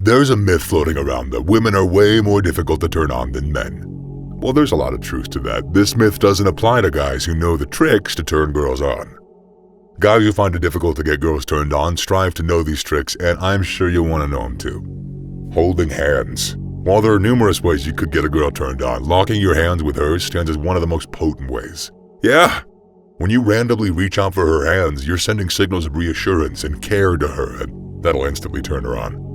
There's a myth floating around that women are way more difficult to turn on than men. Well, there's a lot of truth to that. This myth doesn't apply to guys who know the tricks to turn girls on. Guys who find it difficult to get girls turned on strive to know these tricks, and I'm sure you'll want to know them too. Holding hands. While there are numerous ways you could get a girl turned on, locking your hands with hers stands as one of the most potent ways. Yeah! When you randomly reach out for her hands, you're sending signals of reassurance and care to her, and that'll instantly turn her on.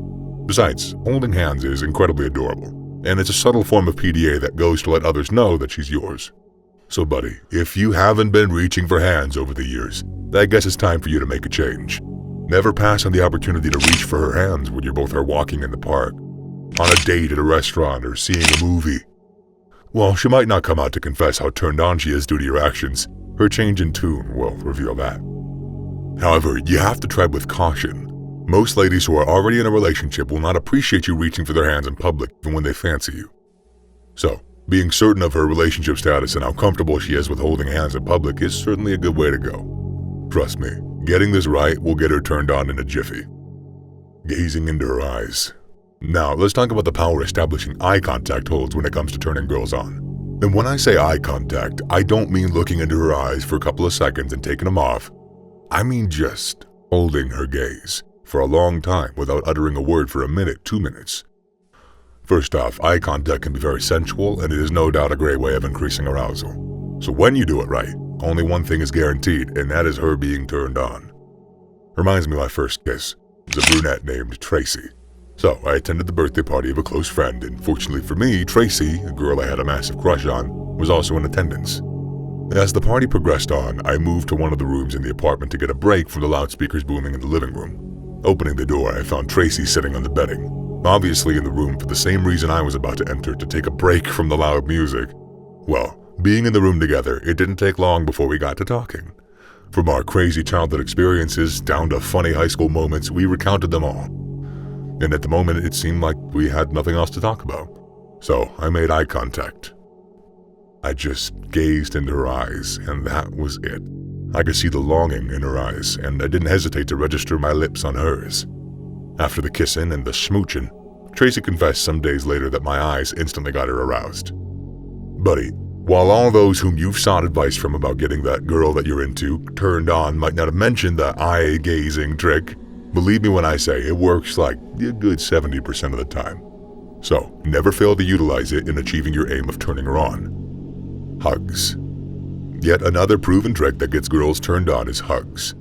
Besides, holding hands is incredibly adorable, and it's a subtle form of PDA that goes to let others know that she's yours. So buddy, if you haven't been reaching for hands over the years, I guess it's time for you to make a change. Never pass on the opportunity to reach for her hands when you both are walking in the park, on a date at a restaurant, or seeing a movie. While she might not come out to confess how turned on she is due to your actions, her change in tune will reveal that. However, you have to tread with caution. Most ladies who are already in a relationship will not appreciate you reaching for their hands in public even when they fancy you. So, being certain of her relationship status and how comfortable she is with holding hands in public is certainly a good way to go. Trust me, getting this right will get her turned on in a jiffy. Gazing into her eyes. Now, let's talk about the power establishing eye contact holds when it comes to turning girls on. And when I say eye contact, I don't mean looking into her eyes for a couple of seconds and taking them off. I mean just holding her gaze for a long time without uttering a word for a minute, 2 minutes. First off, eye contact can be very sensual, and it is no doubt a great way of increasing arousal. So when you do it right, only one thing is guaranteed, and that is her being turned on. Reminds me of my first kiss. It was a brunette named Tracy. So I attended the birthday party of a close friend, and fortunately for me, Tracy, a girl I had a massive crush on, was also in attendance. As the party progressed on, I moved to one of the rooms in the apartment to get a break from the loudspeakers booming in the living room. Opening the door, I found Tracy sitting on the bedding, obviously in the room for the same reason I was about to enter, to take a break from the loud music. Well, being in the room together, it didn't take long before we got to talking. From our crazy childhood experiences down to funny high school moments, we recounted them all. And at the moment, it seemed like we had nothing else to talk about. So I made eye contact. I just gazed into her eyes, and that was it. I could see the longing in her eyes, and I didn't hesitate to register my lips on hers. After the kissing and the smooching, Tracy confessed some days later that my eyes instantly got her aroused. Buddy, while all those whom you've sought advice from about getting that girl that you're into turned on might not have mentioned the eye-gazing trick, believe me when I say it works like a good 70% of the time. So, never fail to utilize it in achieving your aim of turning her on. Hugs. Yet another proven trick that gets girls turned on is hugs.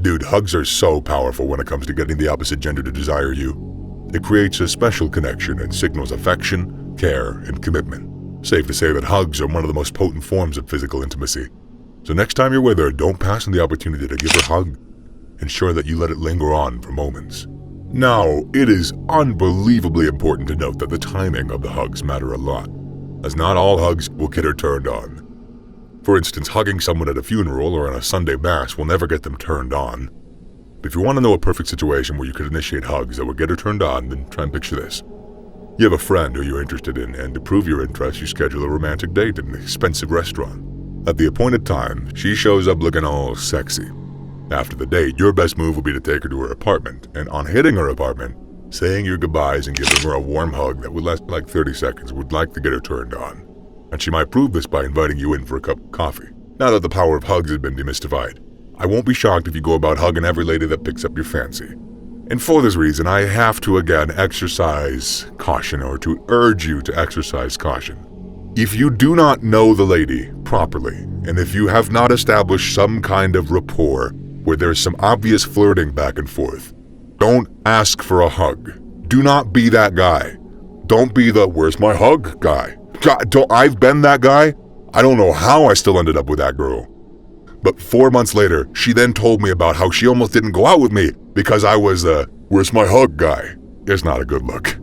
Dude, hugs are so powerful when it comes to getting the opposite gender to desire you. It creates a special connection and signals affection, care, and commitment. Safe to say that hugs are one of the most potent forms of physical intimacy. So next time you're with her, don't pass on the opportunity to give her a hug. Ensure that you let it linger on for moments. Now, it is unbelievably important to note that the timing of the hugs matter a lot, as not all hugs will get her turned on. For instance, hugging someone at a funeral or on a Sunday mass will never get them turned on. But if you want to know a perfect situation where you could initiate hugs that would get her turned on, then try and picture this. You have a friend who you're interested in, and to prove your interest, you schedule a romantic date at an expensive restaurant. At the appointed time, she shows up looking all sexy. After the date, your best move will be to take her to her apartment, and on hitting her apartment, saying your goodbyes and giving her a warm hug that would last like 30 seconds would likely get her turned on. And she might prove this by inviting you in for a cup of coffee. Now that the power of hugs has been demystified, I won't be shocked if you go about hugging every lady that picks up your fancy. And for this reason, I have to again exercise caution, or to urge you to exercise caution. If you do not know the lady properly, and if you have not established some kind of rapport where there's some obvious flirting back and forth, don't ask for a hug. Do not be that guy. Don't be the "where's my hug" guy. I've been that guy. I don't know how I still ended up with that girl. But 4 months later, she then told me about how she almost didn't go out with me because I was the "where's my hug" guy. It's not a good look.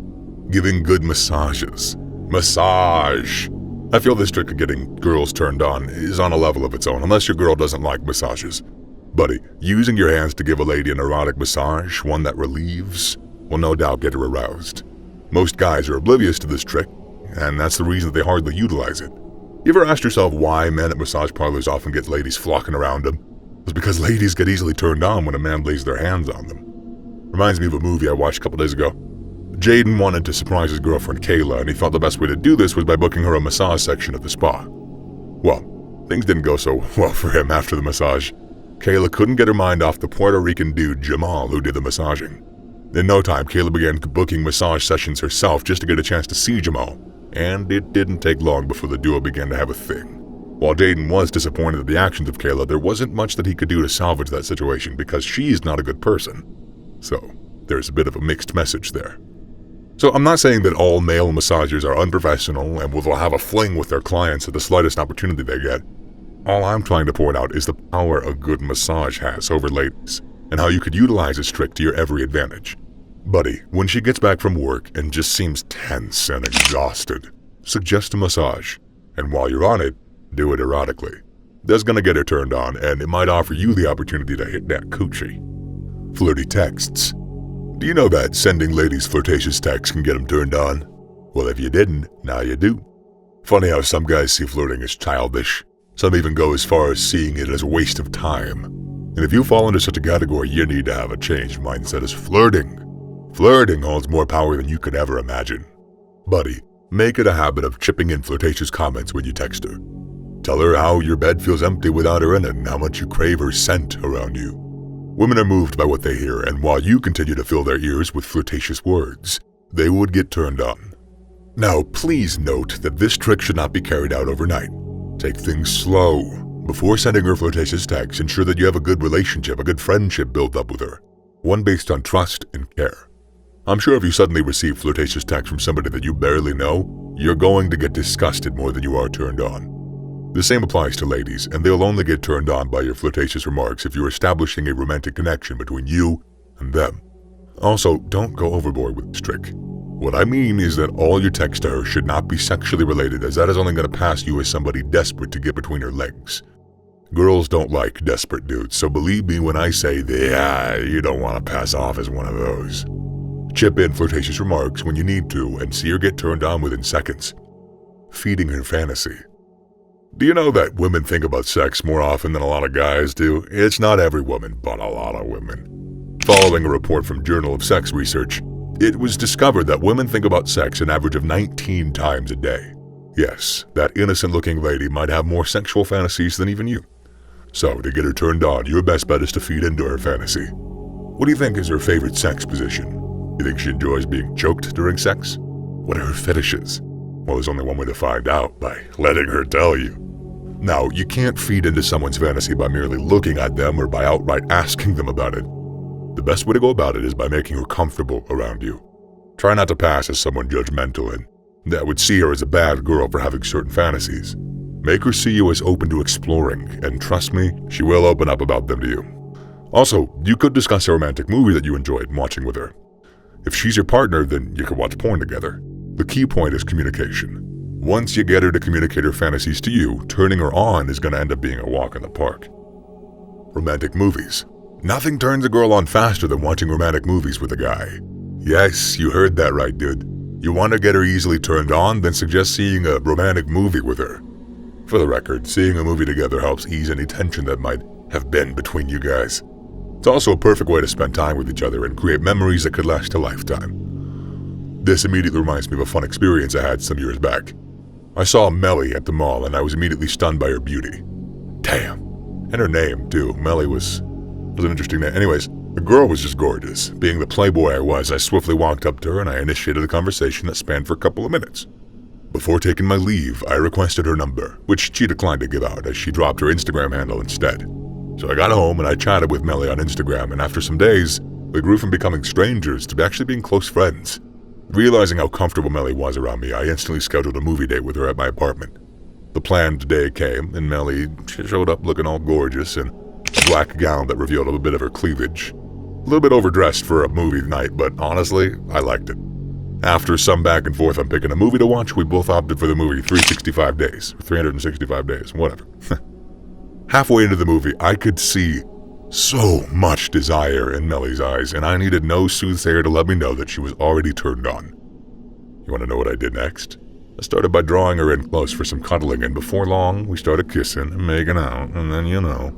Giving good massages. Massage. I feel this trick of getting girls turned on is on a level of its own, unless your girl doesn't like massages. Buddy, using your hands to give a lady an erotic massage, one that relieves, will no doubt get her aroused. Most guys are oblivious to this trick, and that's the reason that they hardly utilize it. You ever asked yourself why men at massage parlors often get ladies flocking around them? It's because ladies get easily turned on when a man lays their hands on them. Reminds me of a movie I watched a couple days ago. Jaden wanted to surprise his girlfriend Kayla, and he thought the best way to do this was by booking her a massage section at the spa. Well, things didn't go so well for him after the massage. Kayla couldn't get her mind off the Puerto Rican dude Jamal who did the massaging. In no time, Kayla began booking massage sessions herself just to get a chance to see Jamal, and it didn't take long before the duo began to have a thing. While Jaden was disappointed at the actions of Kayla, there wasn't much that he could do to salvage that situation because she's not a good person. So, there's a bit of a mixed message there. So I'm not saying that all male massagers are unprofessional and will have a fling with their clients at the slightest opportunity they get. All I'm trying to point out is the power a good massage has over ladies, and how you could utilize this trick to your every advantage. Buddy, when she gets back from work and just seems tense and exhausted, suggest a massage, and while you're on it, do it erotically. That's gonna get her turned on, and it might offer you the opportunity to hit that coochie. Flirty texts. Do you know that sending ladies flirtatious texts can get them turned on? Well, if you didn't, now you do. Funny how some guys see flirting as childish. Some even go as far as seeing it as a waste of time. And if you fall into such a category, you need to have a changed mindset as flirting. Flirting holds more power than you could ever imagine. Buddy, make it a habit of chipping in flirtatious comments when you text her. Tell her how your bed feels empty without her in it and how much you crave her scent around you. Women are moved by what they hear, and while you continue to fill their ears with flirtatious words, they would get turned on. Now, please note that this trick should not be carried out overnight. Take things slow. Before sending her flirtatious texts, ensure that you have a good relationship, a good friendship built up with her, one based on trust and care. I'm sure if you suddenly receive flirtatious texts from somebody that you barely know, you're going to get disgusted more than you are turned on. The same applies to ladies, and they'll only get turned on by your flirtatious remarks if you're establishing a romantic connection between you and them. Also, don't go overboard with this trick. What I mean is that all your texts to her should not be sexually related, as that is only going to pass you as somebody desperate to get between her legs. Girls don't like desperate dudes, so believe me when I say that you don't want to pass off as one of those. Chip in flirtatious remarks when you need to and see her get turned on within seconds. Feeding her fantasy. Do you know that women think about sex more often than a lot of guys do? It's not every woman, but a lot of women. Following a report from Journal of Sex Research, it was discovered that women think about sex an average of 19 times a day. Yes, that innocent-looking lady might have more sexual fantasies than even you. So, to get her turned on, your best bet is to feed into her fantasy. What do you think is her favorite sex position? You think she enjoys being choked during sex? What are her fetishes? Well, there's only one way to find out, by letting her tell you. Now, you can't feed into someone's fantasy by merely looking at them or by outright asking them about it. The best way to go about it is by making her comfortable around you. Try not to pass as someone judgmental and that would see her as a bad girl for having certain fantasies. Make her see you as open to exploring, and trust me, she will open up about them to you. Also, you could discuss a romantic movie that you enjoyed watching with her. If she's your partner, then you can watch porn together. The key point is communication. Once you get her to communicate her fantasies to you, turning her on is going to end up being a walk in the park. Romantic movies. Nothing turns a girl on faster than watching romantic movies with a guy. Yes, you heard that right, dude. You want to get her easily turned on, then suggest seeing a romantic movie with her. For the record, seeing a movie together helps ease any tension that might have been between you guys. It's also a perfect way to spend time with each other and create memories that could last a lifetime. This immediately reminds me of a fun experience I had some years back. I saw Melly at the mall and I was immediately stunned by her beauty. Damn. And her name, too. Melly was an interesting name. Anyways, the girl was just gorgeous. Being the playboy I was, I swiftly walked up to her and I initiated a conversation that spanned for a couple of minutes. Before taking my leave, I requested her number, which she declined to give out as she dropped her Instagram handle instead. So I got home and I chatted with Melly on Instagram, and after some days, we grew from becoming strangers to actually being close friends. Realizing how comfortable Melly was around me, I instantly scheduled a movie date with her at my apartment. The planned day came, and Melly showed up looking all gorgeous in a black gown that revealed a bit of her cleavage. A little bit overdressed for a movie night, but honestly, I liked it. After some back and forth on picking a movie to watch, we both opted for the movie 365 days, 365 days, whatever. Halfway into the movie, I could see so much desire in Melly's eyes, and I needed no soothsayer to let me know that she was already turned on. You want to know what I did next? I started by drawing her in close for some cuddling, and before long, we started kissing and making out, and then you know.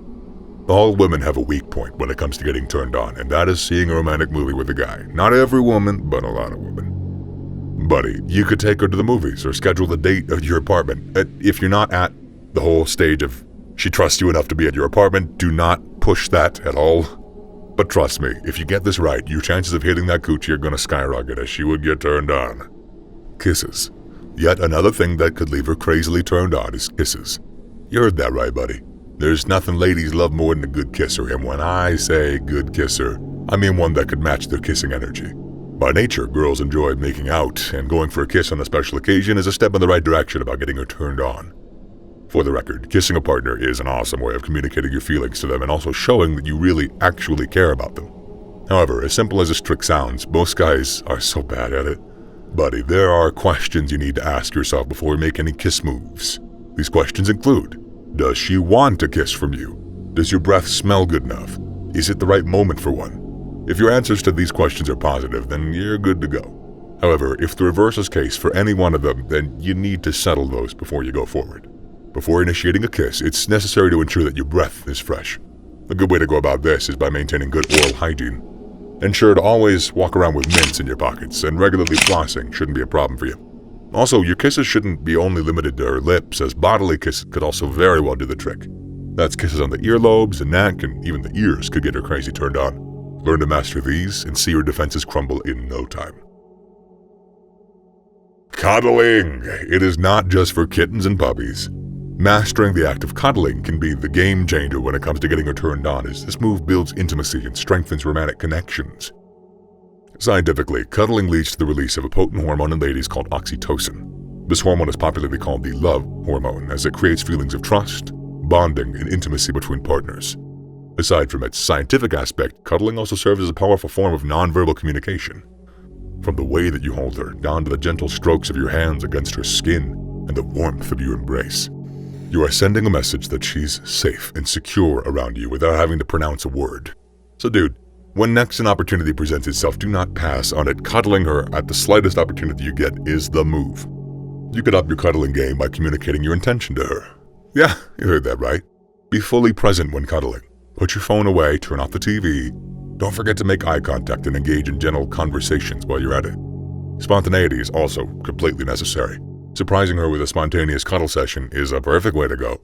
All women have a weak point when it comes to getting turned on, and that is seeing a romantic movie with a guy. Not every woman, but a lot of women. Buddy, you could take her to the movies or schedule a date at your apartment. If you're not at the whole stage of she trusts you enough to be at your apartment, do not push that at all. But trust me, if you get this right, your chances of hitting that coochie are going to skyrocket as she would get turned on. Kisses. Yet another thing that could leave her crazily turned on is kisses. You heard that right, buddy. There's nothing ladies love more than a good kisser, and when I say good kisser, I mean one that could match their kissing energy. By nature, girls enjoy making out, and going for a kiss on a special occasion is a step in the right direction about getting her turned on. For the record, kissing a partner is an awesome way of communicating your feelings to them and also showing that you really actually care about them. However, as simple as this trick sounds, most guys are so bad at it. Buddy, there are questions you need to ask yourself before you make any kiss moves. These questions include, does she want a kiss from you? Does your breath smell good enough? Is it the right moment for one? If your answers to these questions are positive, then you're good to go. However, if the reverse is case for any one of them, then you need to settle those before you go forward. Before initiating a kiss, it's necessary to ensure that your breath is fresh. A good way to go about this is by maintaining good oral hygiene. Ensure to always walk around with mints in your pockets, and regularly flossing shouldn't be a problem for you. Also, your kisses shouldn't be only limited to her lips, as bodily kisses could also very well do the trick. That's kisses on the earlobes, the neck, and even the ears could get her crazy turned on. Learn to master these and see your defenses crumble in no time. Cuddling! It is not just for kittens and puppies. Mastering the act of cuddling can be the game changer when it comes to getting her turned on, as this move builds intimacy and strengthens romantic connections. Scientifically, cuddling leads to the release of a potent hormone in ladies called oxytocin. This hormone is popularly called the love hormone, as it creates feelings of trust, bonding, and intimacy between partners. Aside from its scientific aspect, cuddling also serves as a powerful form of nonverbal communication. From the way that you hold her, down to the gentle strokes of your hands against her skin, and the warmth of your embrace. You are sending a message that she's safe and secure around you without having to pronounce a word. So dude, when next an opportunity presents itself, do not pass on it. Cuddling her at the slightest opportunity you get is the move. You could up your cuddling game by communicating your intention to her. Yeah, you heard that right. Be fully present when cuddling. Put your phone away, turn off the TV. Don't forget to make eye contact and engage in gentle conversations while you're at it. Spontaneity is also completely necessary. Surprising her with a spontaneous cuddle session is a perfect way to go.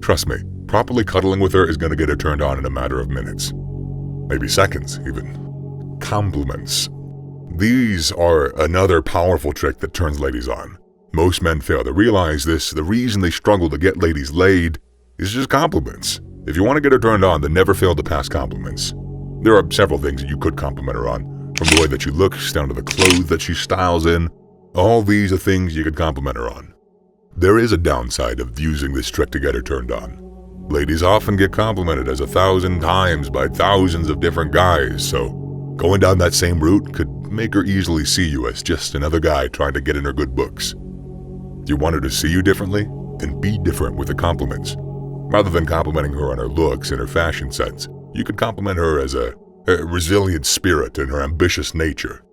Trust me, properly cuddling with her is going to get her turned on in a matter of minutes. Maybe seconds, even. Compliments. These are another powerful trick that turns ladies on. Most men fail to realize this. The reason they struggle to get ladies laid is just compliments. If you want to get her turned on, then never fail to pass compliments. There are several things that you could compliment her on, from the way that she looks down to the clothes that she styles in. All these are things you could compliment her on. There is a downside of using this trick to get her turned on. Ladies often get complimented as 1,000 times by thousands of different guys, so going down that same route could make her easily see you as just another guy trying to get in her good books. You want her to see you differently? Then be different with the compliments. Rather than complimenting her on her looks and her fashion sense, you could compliment her as a resilient spirit and her ambitious nature.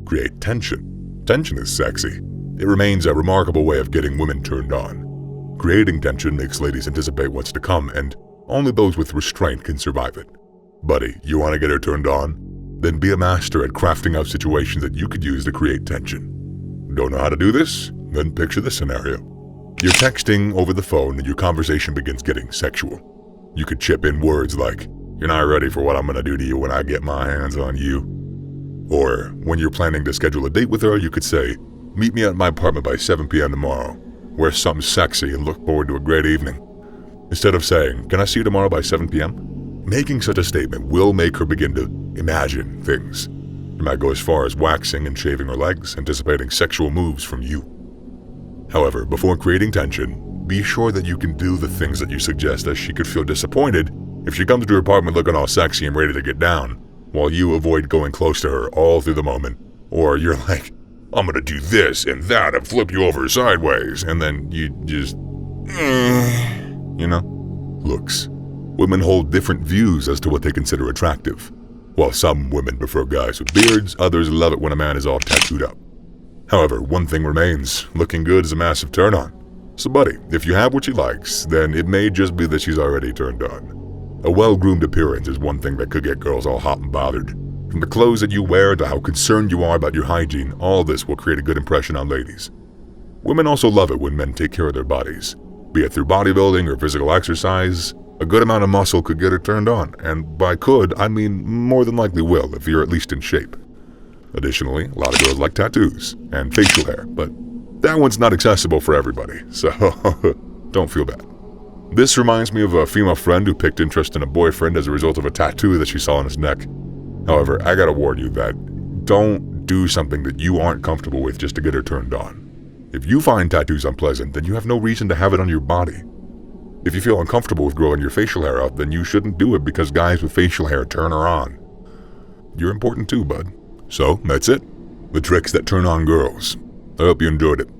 Create tension. Tension is sexy. It remains a remarkable way of getting women turned on. Creating tension makes ladies anticipate what's to come, and only those with restraint can survive it. Buddy, you want to get her turned on? Then be a master at crafting out situations that you could use to create tension. Don't know how to do this? Then picture this scenario. You're texting over the phone and your conversation begins getting sexual. You could chip in words like, "You're not ready for what I'm going to do to you when I get my hands on you." Or, when you're planning to schedule a date with her, you could say, "Meet me at my apartment by 7 p.m. tomorrow. Wear something sexy and look forward to a great evening." Instead of saying, "Can I see you tomorrow by 7 p.m.?" Making such a statement will make her begin to imagine things. You might go as far as waxing and shaving her legs, anticipating sexual moves from you. However, before creating tension, be sure that you can do the things that you suggest, as she could feel disappointed if she comes to your apartment looking all sexy and ready to get down, while you avoid going close to her all through the moment. Or you're like, "I'm gonna do this and that and flip you over sideways," and then you just, Looks. Women hold different views as to what they consider attractive. While some women prefer guys with beards, others love it when a man is all tattooed up. However, one thing remains, looking good is a massive turn-on. So buddy, if you have what she likes, then it may just be that she's already turned on. A well-groomed appearance is one thing that could get girls all hot and bothered. From the clothes that you wear to how concerned you are about your hygiene, all this will create a good impression on ladies. Women also love it when men take care of their bodies. Be it through bodybuilding or physical exercise, a good amount of muscle could get her turned on, and by could, I mean more than likely will if you're at least in shape. Additionally, a lot of girls like tattoos and facial hair, but that one's not accessible for everybody, so don't feel bad. This reminds me of a female friend who picked interest in a boyfriend as a result of a tattoo that she saw on his neck. However, I gotta warn you that don't do something that you aren't comfortable with just to get her turned on. If you find tattoos unpleasant, then you have no reason to have it on your body. If you feel uncomfortable with growing your facial hair out, then you shouldn't do it because guys with facial hair turn her on. You're important too, bud. So, that's it. The tricks that turn on girls. I hope you enjoyed it.